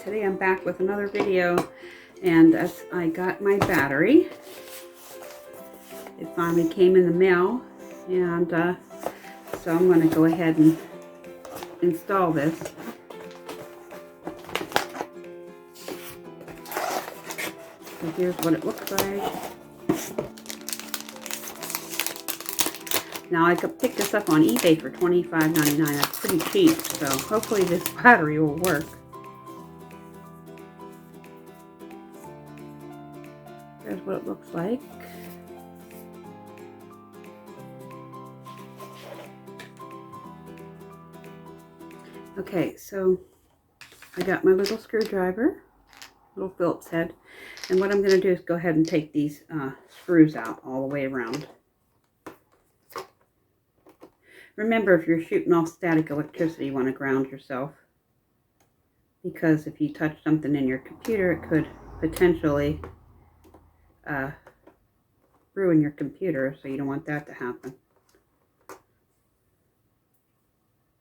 today I'm back with another video, and as I got my battery, it finally came in the mail, and so I'm going to go ahead and install this. So here's what it looks like. Now I could pick this up on eBay for $25.99. That's pretty cheap, so hopefully this battery will work. There's what it looks like. Okay, so I got my little screwdriver, little Phillips head, and what I'm going to do is go ahead and take these screws out all the way around. Remember, if you're shooting off static electricity, you want to ground yourself, because if you touch something in your computer, it could potentially ruin your computer, so you don't want that to happen.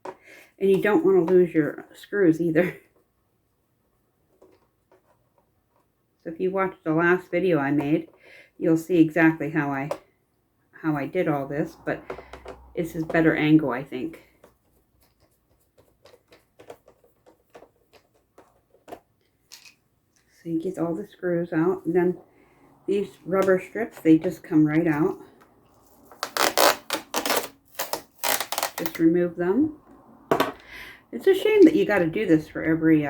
And you don't want to lose your screws either. So if you watched the last video I made, you'll see exactly how I did all this, but this is better angle, I think. So you get all the screws out, and then these rubber strips, they just come right out. Just remove them. It's a shame that you got to do this for every,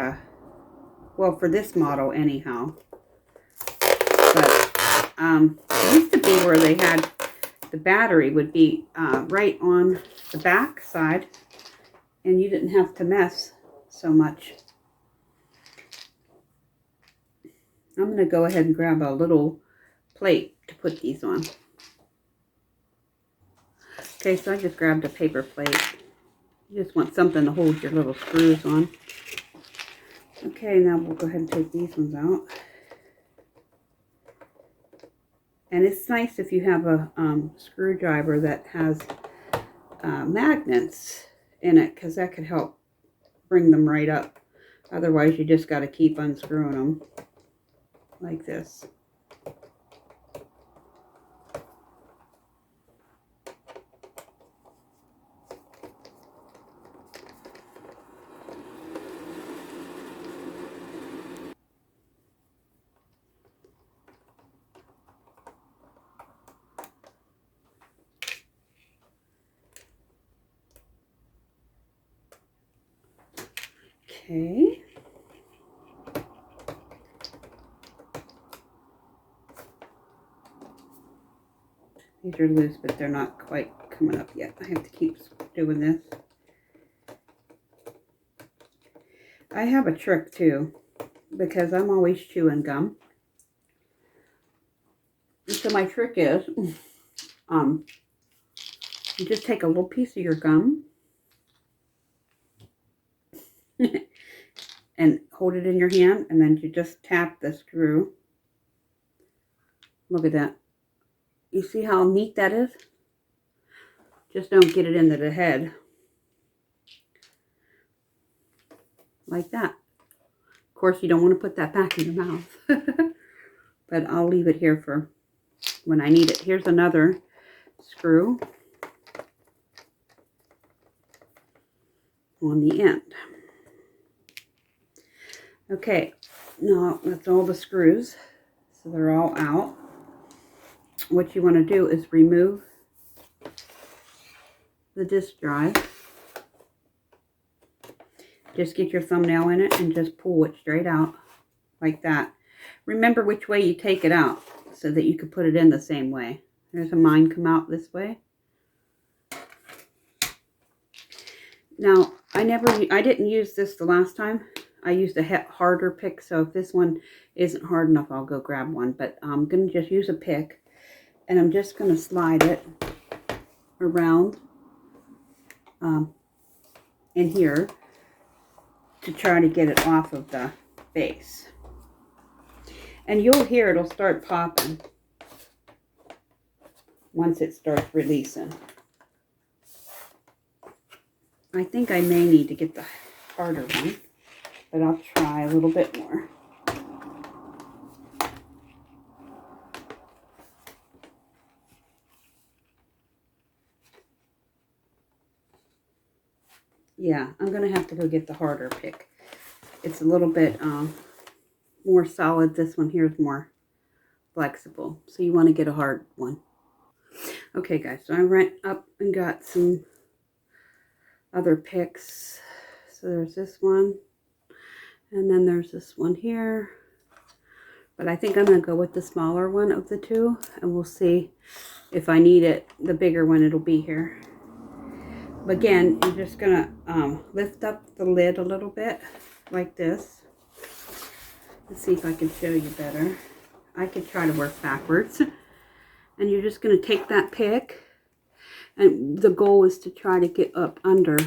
well, for this model anyhow. But it used to be where they had the battery would be right on the back side, and you didn't have to mess so much. I'm going to go ahead and grab a little plate to put these on. Okay, so I just grabbed a paper plate. You just want something to hold your little screws on. Okay, now we'll go ahead and take these ones out. And it's nice if you have a screwdriver that has magnets in it, because that could help bring them right up. Otherwise, you just got to keep unscrewing them like this. Okay. These are loose, but they're not quite coming up yet. I have to keep doing this. I have a trick too, because I'm always chewing gum. And so my trick is, you just take a little piece of your gum and hold it in your hand, and then you just tap the screw. Look at that. You see how neat that is? Just don't get it into the head. Like that. Of course, you don't want to put that back in your mouth. But I'll leave it here for when I need it. Here's another screw on the end. Okay, now that's all the screws. So they're all out. What you want to do is remove the disk drive. Just get your thumbnail in it and just pull it straight out like that. Remember which way you take it out so that you can put it in the same way. There's a mine come out this way. Now, I didn't use this the last time. I used a harder pick, so if this one isn't hard enough, I'll go grab one. But I'm going to just use a pick, and I'm just going to slide it around in here to try to get it off of the base. And you'll hear it'll start popping once it starts releasing. I think I may need to get the harder one. but I'll try a little bit more. Yeah, I'm going to have to go get the harder pick. It's a little bit more solid. This one here is more flexible. So you want to get a hard one. Okay, guys, so I went up and got some other picks. So there's this one. And then there's this one here. But I think I'm going to go with the smaller one of the two. And we'll see if I need it. The bigger one, it'll be here. But again, you're just going to lift up the lid a little bit. Like this. Let's see if I can show you better. I could try to work backwards. And you're just going to take that pick. And the goal is to try to get up under.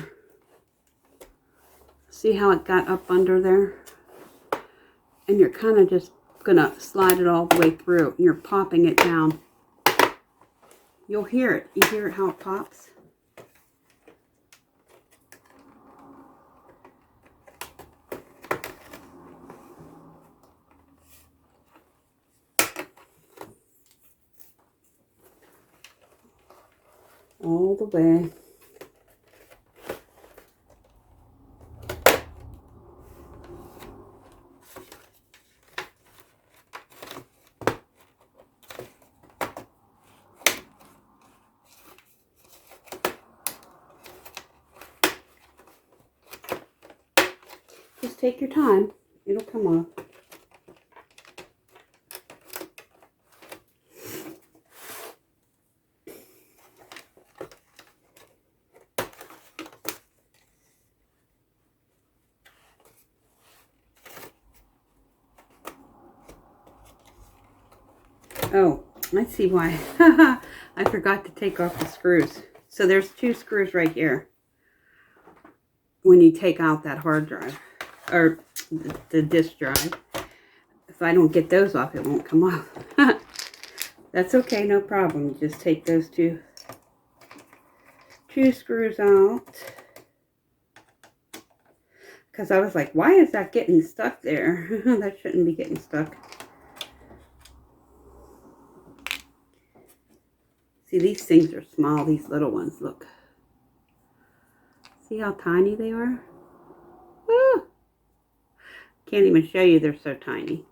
See how it got up under there? And you're kind of just going to slide it all the way through. You're popping it down. You'll hear it. You hear how it pops? All the way. Just take your time. It'll come off. Oh, I see why. I forgot to take off the screws. So there's 2 screws right here. When you take out that hard drive, or the disk drive. If I don't get those off, it won't come off. That's okay, no problem. Just take those two screws out. Because I was like, why is that getting stuck there? That shouldn't be getting stuck. See, these things are small, these little ones, look. See how tiny they are? Woo! Can't even show you, they're so tiny.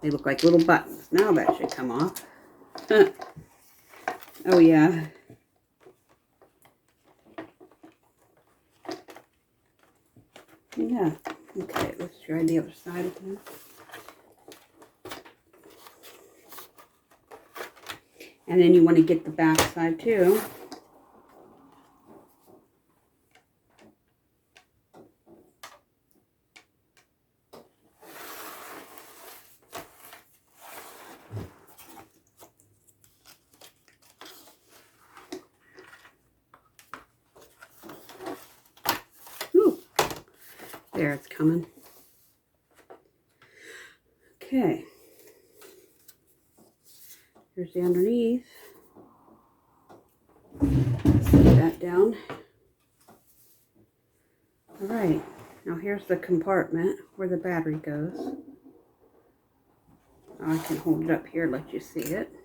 They look like little buttons. Now that should come off. Oh yeah. Yeah. Okay, let's try the other side again. And then you want to get the back side too. Ooh, there it's coming. Okay. Here's the underneath. Set that down. Alright, now here's the compartment where the battery goes. I can hold it up here, let you see it.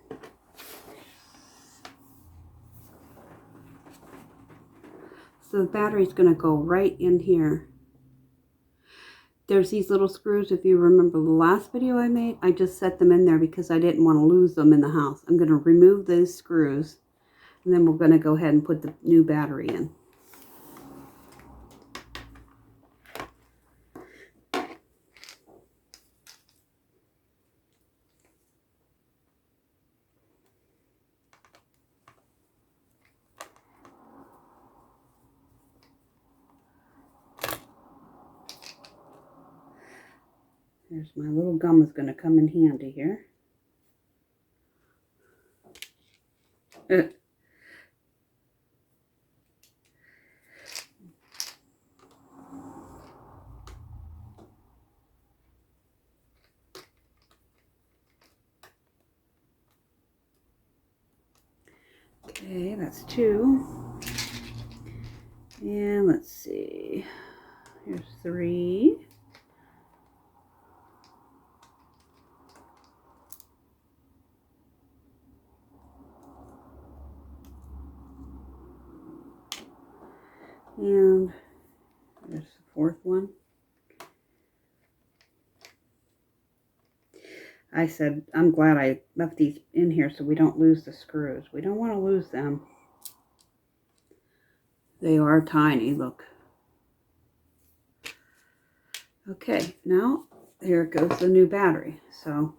So the battery's going to go right in here. There's these little screws, if you remember the last video I made, I just set them in there because I didn't want to lose them in the house. I'm going to remove those screws, and then we're going to go ahead and put the new battery in. There's my little gum is going to come in handy here. Okay, that's 2. And let's see, here's 3. And there's the 4th one. I said, I'm glad I left these in here so we don't lose the screws. We don't want to lose them. They are tiny, look. Okay, now here goes the new battery. So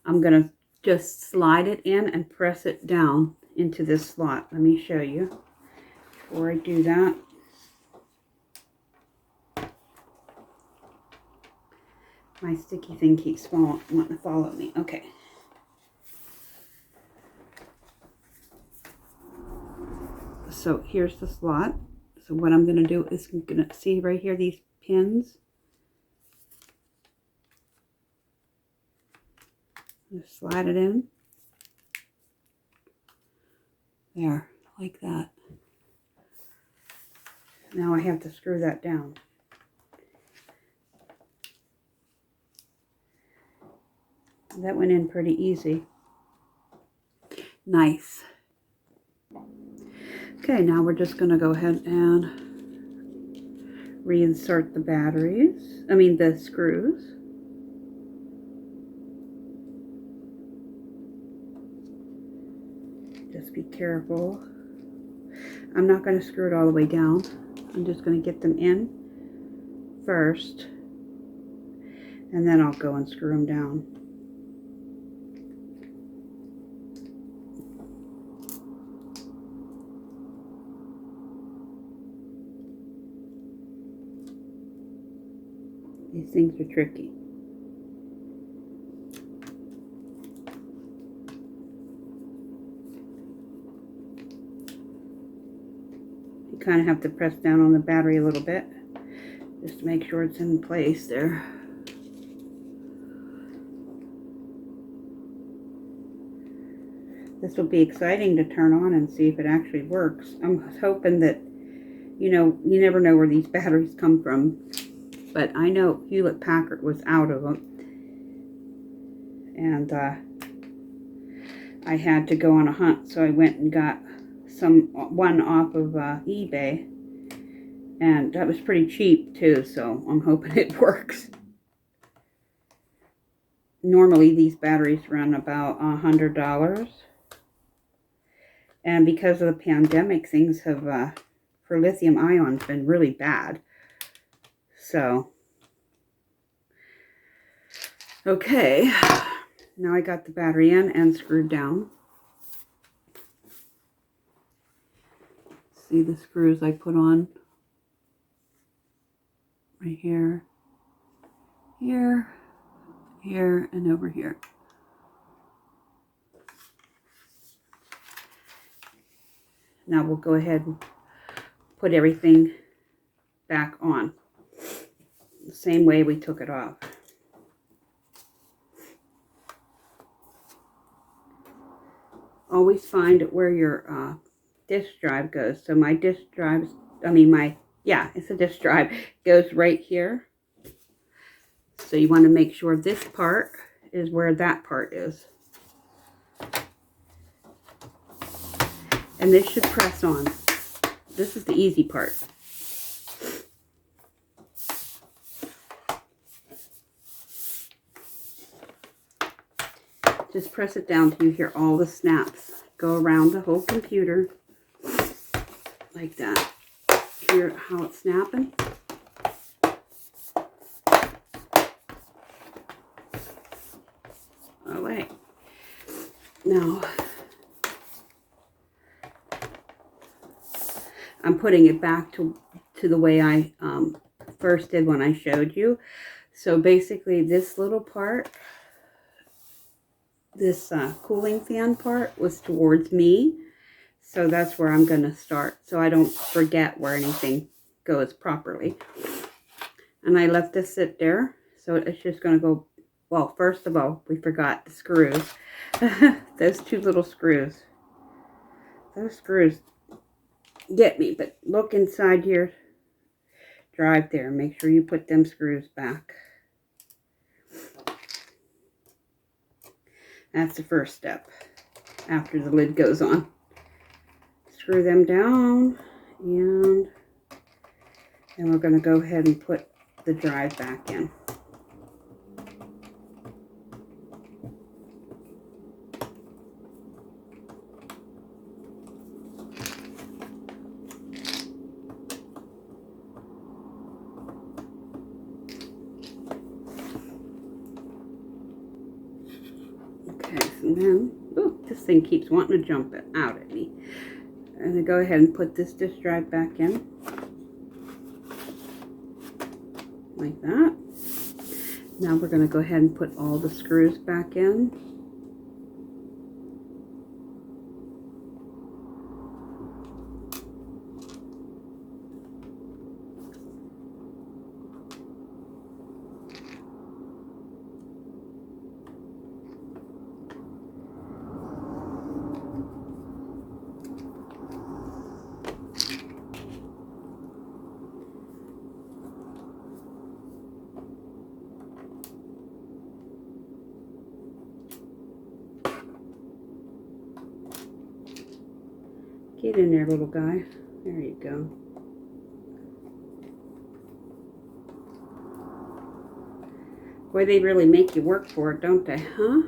I'm going to just slide it in and press it down into this slot. Let me show you before I do that. My sticky thing keeps wanting to follow me. Okay. So here's the slot. So what I'm going to do is I'm going to see right here these pins. Just slide it in. There, like that. Now I have to screw that down. That went in pretty easy. Nice. Okay, now we're just going to go ahead and reinsert the batteries. I mean the screws. Just be careful. I'm not going to screw it all the way down. I'm just going to get them in first. And then I'll go and screw them down. These things are tricky. You kind of have to press down on the battery a little bit just to make sure it's in place there. This will be exciting to turn on and see if it actually works. I'm hoping that, you know, you never know where these batteries come from. But I know Hewlett-Packard was out of them. And I had to go on a hunt, so I went and got one off of eBay. And that was pretty cheap too, so I'm hoping it works. Normally these batteries run about $100. And because of the pandemic, things have, for lithium ions, been really bad. So, okay, now I got the battery in and screwed down. See the screws I put on right here, here, here, and over here. Now we'll go ahead and put everything back on the same way we took it off. Always find where your disk drive goes. So my disk drive, it's a disk drive, goes right here. So you want to make sure this part is where that part is. And this should press on. This is the easy part. Just press it down till you hear all the snaps go around the whole computer. Like that. Hear how it's snapping? Oh, wait. Now, I'm putting it back to the way I first did when I showed you. So basically this little part, this cooling fan part was towards me. So that's where I'm going to start so I don't forget where anything goes properly. And I left this sit there. So it's just going to go, well, first of all, we forgot the screws. Those two little screws. Those screws get me. But look inside your drive there. Make sure you put them screws back. That's the first step after the lid goes on. Screw them down, and then we're going to go ahead and put the drive back in. Okay, so then, ooh, this thing keeps wanting to jump out at me. I'm going to go ahead and put this disk drive back in. Like that. Now we're going to go ahead and put all the screws back in. Get in there, little guy. There you go. Boy, they really make you work for it, don't they, huh?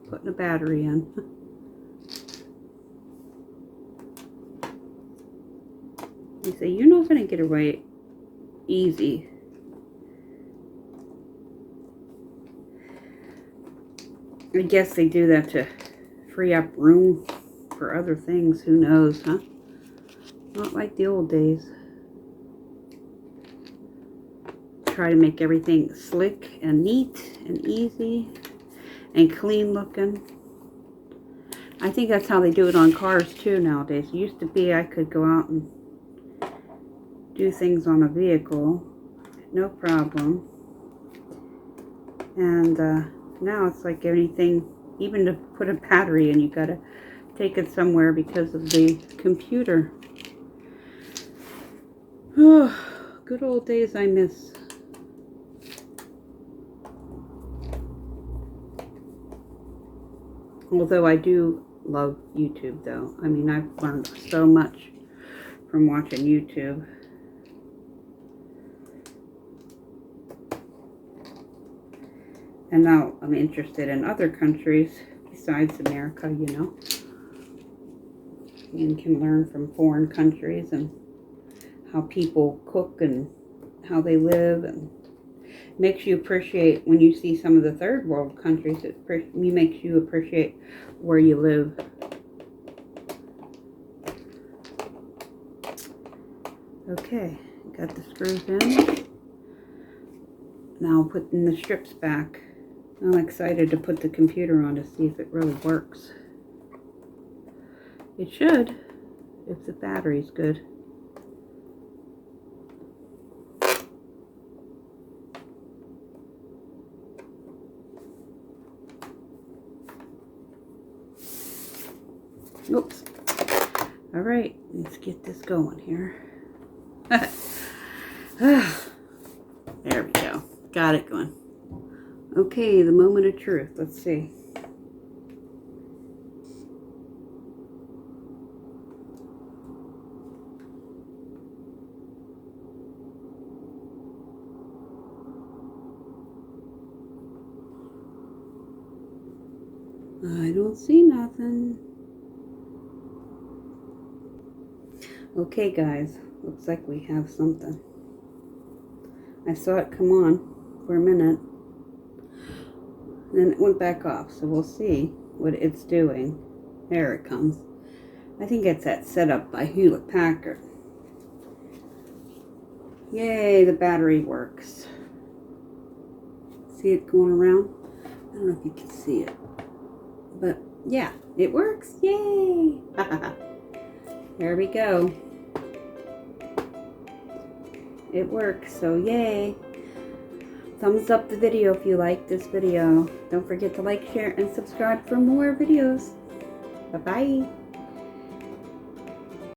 Putting a battery in. You say, you're not going to get away easy. I guess they do that to free up room for other things. Who knows, huh? Not like the old days. Try to make everything slick and neat and easy and clean looking. I think that's how they do it on cars too nowadays. It used to be I could go out and do things on a vehicle, no problem. And now it's like anything, even to put a battery in, you gotta take it somewhere because of the computer. Oh, good old days I miss. Although I do love YouTube though. I mean, I've learned so much from watching YouTube. And now I'm interested in other countries besides America, you know. And can learn from foreign countries and how people cook and how they live, and makes you appreciate when you see some of the third world countries. It makes you appreciate where you live. Okay, got the screws in. Now putting the strips back. I'm excited to put the computer on to see if it really works. It should, if the battery's good. Oops. All right, let's get this going here. There we go. Got it going. Okay, the moment of truth. Let's see. I don't see nothing. Okay, guys. Looks like we have something. I saw it come on for a minute. Then it went back off, so we'll see what it's doing. There it comes. I think it's that setup by Hewlett Packard. Yay, the battery works. See it going around? I don't know if you can see it. But yeah, it works. Yay! There we go. It works, so yay. Thumbs up the video if you like this video. Don't forget to like, share, and subscribe for more videos. Bye-bye.